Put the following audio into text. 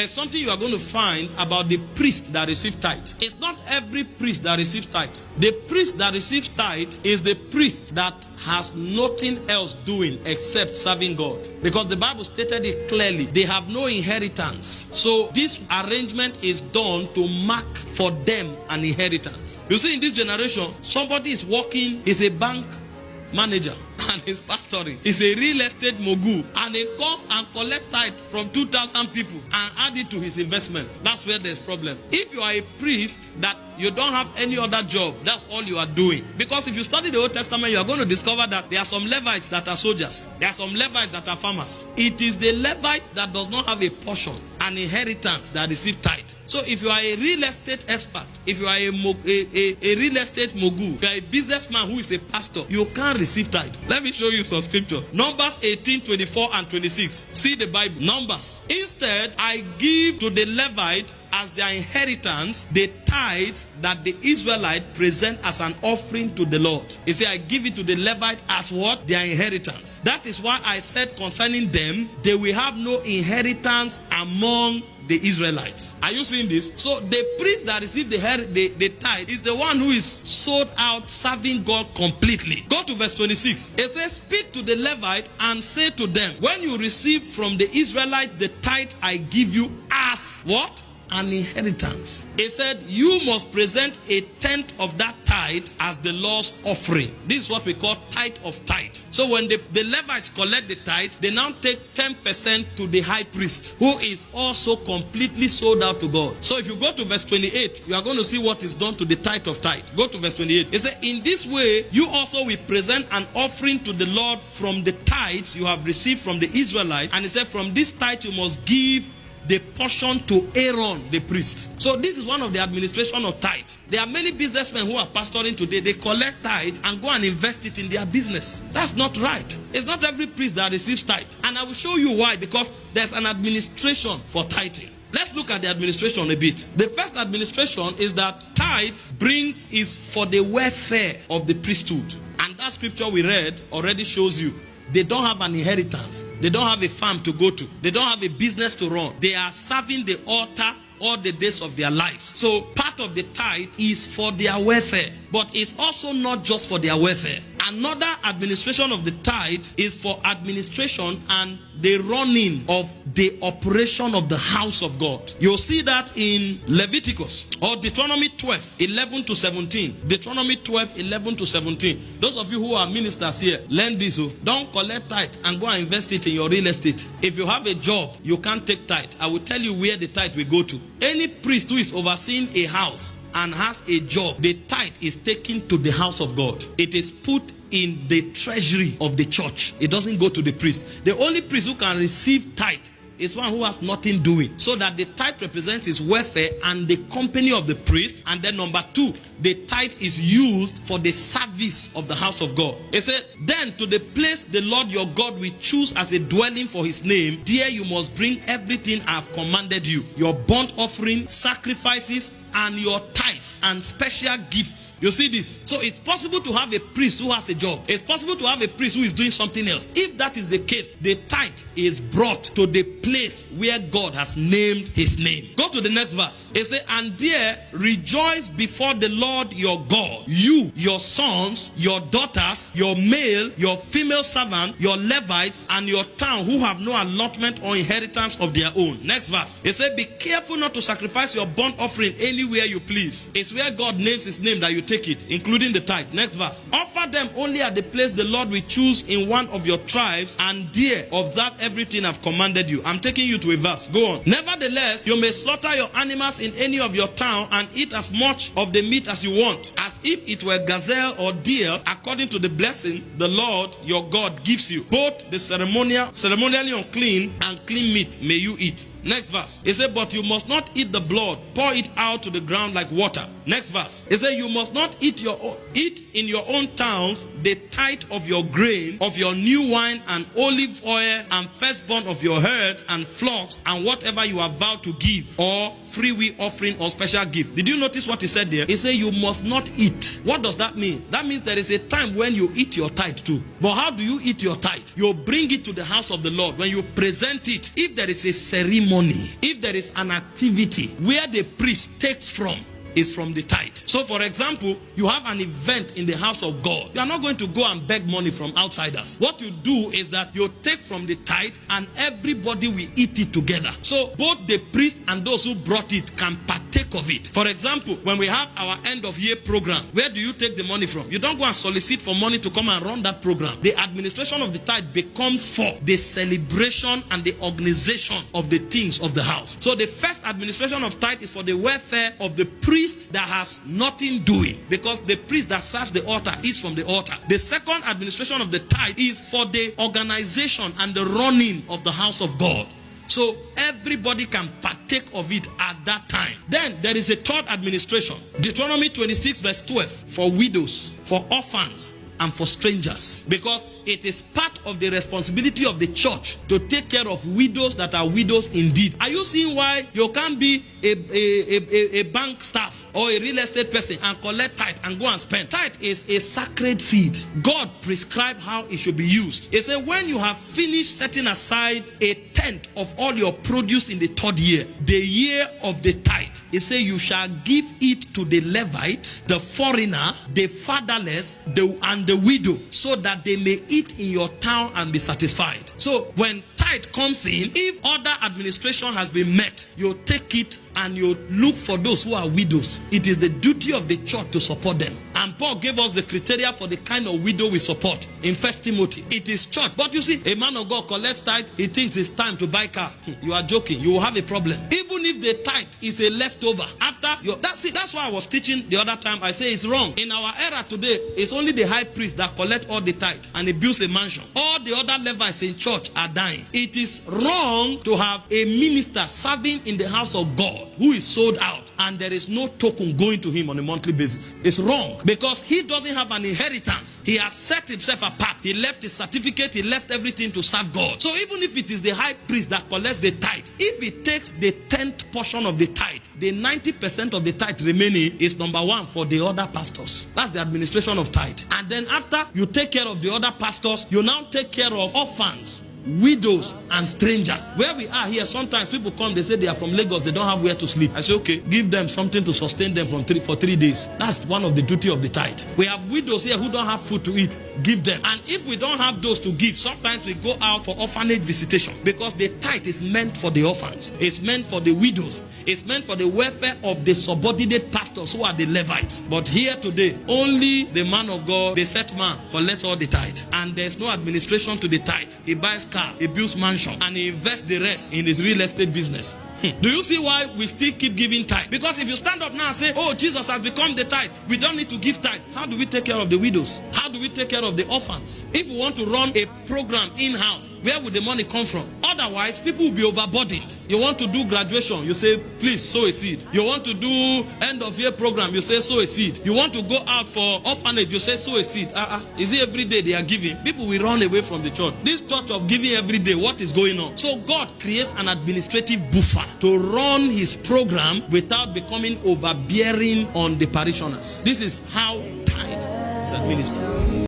There's something you are going to find about the priest that receives tithe. It's not every priest that receives tithe. The priest that receives tithe is the priest that has nothing else doing except serving God. Because the Bible stated it clearly. They have no inheritance. So this arrangement is done to mark for them an inheritance. You see, in this generation, somebody is working, is a bank manager and is pastoring. He's a real estate mogul, and he comes and collect tithe from 2,000 people and add it to his investment. That's where there's problem. If you are a priest that you don't have any other job, that's all you are doing. Because if you study the Old Testament, you are going to discover that there are some Levites that are soldiers. There are some Levites that are farmers. It is the Levite that does not have a portion, an inheritance, that receive tithe. So if you are a real estate expert, if you are a real estate mogul, if you are a businessman who is a pastor, you can't receive tithe. Let me show you some scripture. Numbers 18, 24 and 26. See the Bible. Numbers. Instead, I give to the Levite as their inheritance the tithes that the Israelite present as an offering to the Lord. He said, I give it to the Levite as what? Their inheritance. That is why I said concerning them, they will have no inheritance among the Israelites. Are you seeing this? So the priest that received the tithe is the one who is sold out, serving God completely. Go to verse 26. It says, speak to the Levite and say to them, when you receive from the Israelite the tithe I give you as what? An inheritance. He said, you must present a tenth of that tithe as the Lord's offering. This is what we call tithe of tithe. So when the Levites collect the tithe, they now take 10% to the high priest, who is also completely sold out to God. So if you go to verse 28, you are going to see what is done to the tithe of tithe. Go to verse 28. He said, in this way, you also will present an offering to the Lord from the tithes you have received from the Israelites. And he said, from this tithe you must give the portion to Aaron the priest. So this is one of the administration of tithe. There are many businessmen who are pastoring today. They collect tithe and go and invest it in their business. That's not right. It's not every priest that receives tithe. And I will show you why. Because there's an administration for tithing. Let's look at the administration a bit. The first administration is that tithe is for the welfare of the priesthood. And that scripture we read already shows you. They don't have an inheritance. They don't have a farm to go to. They don't have a business to run. They are serving the altar all the days of their life. So part of the tithe is for their welfare. But it's also not just for their welfare. Another administration of the tithe is for administration and the running of the operation of the house of God. You'll see that in Leviticus or Deuteronomy 12, 11 to 17. Deuteronomy 12, 11 to 17. Those of you who are ministers here, learn this. Don't collect tithe and go and invest it in your real estate. If you have a job, you can't take tithe. I will tell you where the tithe will go to. Any priest who is overseeing a house and has a job, the tithe is taken to the house of God. It is put in the treasury of the church. It doesn't go to the priest. The only priest who can receive tithe is one who has nothing doing. So that the tithe represents his welfare and the company of the priest. And then number two, the tithe is used for the service of the house of God. It said, then to the place the Lord your God will choose as a dwelling for his name, there you must bring everything I have commanded you. Your burnt offering, sacrifices, and your tithes and special gifts. You see this? So it's possible to have a priest who has a job. It's possible to have a priest who is doing something else. If that is the case, the tithe is brought to the place where God has named his name. Go to the next verse. It says, and there rejoice before the Lord your God, you, your sons, your daughters, your male, your female servant, your Levites, and your town who have no allotment or inheritance of their own. Next verse. It says, be careful not to sacrifice your burnt offering anywhere you please. It's where God names his name that you take it, including the tithe. Next verse. Offer them only at the place the Lord will choose in one of your tribes, and there observe everything I've commanded you. I'm taking you to a verse. Go on. Nevertheless, you may slaughter your animals in any of your town and eat as much of the meat as you want, as if it were gazelle or deer, according to the blessing the Lord your God gives you. Both the ceremonially unclean and clean meat may you eat. Next verse. It said, but you must not eat the blood. Pour it out to the ground like water. Next verse. It said, you must not eat in your own towns the tithe of your grain, of your new wine and olive oil, and firstborn of your herds and flocks, and whatever you are vowed to give, or freewill offering or special gift. Did you notice what he said there? He said, you must not eat. What does that mean? That means there is a time when you eat your tithe too. But how do you eat your tithe? You bring it to the house of the Lord. When you present it, if there is a ceremony, money, if there is an activity where the priest takes from, is from the tithe. So for example, you have an event in the house of God. You are not going to go and beg money from outsiders. What you do is that you take from the tithe and everybody will eat it together. So both the priest and those who brought it can partake of it. For example, when we have our end of year program, where do you take the money from? You don't go and solicit for money to come and run that program. The administration of the tithe becomes for the celebration and the organization of the things of the house. So the first administration of tithe is for the welfare of the priest that has nothing doing, because the priest that serves the altar eats from the altar. The second administration of the tithe is for the organization and the running of the house of God. So everybody can partake of it at that time. Then there is a third administration. Deuteronomy 26 verse 12, for widows, for orphans, and for strangers, because it is part of the responsibility of the church to take care of widows that are widows indeed. Are you seeing why you can't be a bank staff or a real estate person and collect tithe and go and spend? Tithe is a sacred seed. God prescribed how it should be used. He said, when you have finished setting aside a tenth of all your produce in the third year, the year of the tithe, he said, you shall give it to the Levite, the foreigner, the fatherless, and the widow, so that they may eat in your town and be satisfied. So when tithe comes in, if other administration has been met, you take it and you look for those who are widows. It is the duty of the church to support them. And Paul gave us the criteria for the kind of widow we support in 1 Timothy. It is church. But you see, a man of God collects tithe, he thinks it's time to buy car. You are joking. You will have a problem. Even if the tithe is a leftover after your, that's why I was teaching the other time. I say it's wrong. In our era today, it's only the high priest that collect all the tithe and he builds a mansion. All the other Levites in church are dying. It is wrong to have a minister serving in the house of God who is sold out and there is no token going to him on a monthly basis. It's wrong, because he doesn't have an inheritance. He has set himself apart. He left his certificate. He left everything to serve God. So even if it is the high priest that collects the tithe, if he takes the 10th portion of the tithe, the 90% of the tithe remaining is number one for the other pastors. That's the administration of tithe. And then after you take care of the other pastors, you now take care of orphans, widows, and strangers. Where we are here, sometimes people come, they say they are from Lagos, they don't have where to sleep. I say, okay, give them something to sustain them for 3 days. That's one of the duty of the tithe. We have widows here who don't have food to eat. Give them. And if we don't have those to give, sometimes we go out for orphanage visitation, because the tithe is meant for the orphans. It's meant for the widows. It's meant for the welfare of the subordinate pastors who are the Levites. But here today, only the man of God, the set man, collects all the tithe. And there's no administration to the tithe. He buys car, he builds mansion, and he invests the rest in his real estate business. Do you see why we still keep giving tithe? Because if you stand up now and say, oh, Jesus has become the tithe, we don't need to give tithe. How do we take care of the widows? How do we take care of the orphans? If we want to run a program in-house, where would the money come from? Otherwise, people will be overburdened. You want to do graduation, you say, please sow a seed. You want to do end of year program, you say, sow a seed. You want to go out for orphanage, you say, sow a seed. Is it every day they are giving? People will run away from the church. This church of giving every day, what is going on? So God creates an administrative buffer to run his program without becoming overbearing on the parishioners. This is how tithe is administered.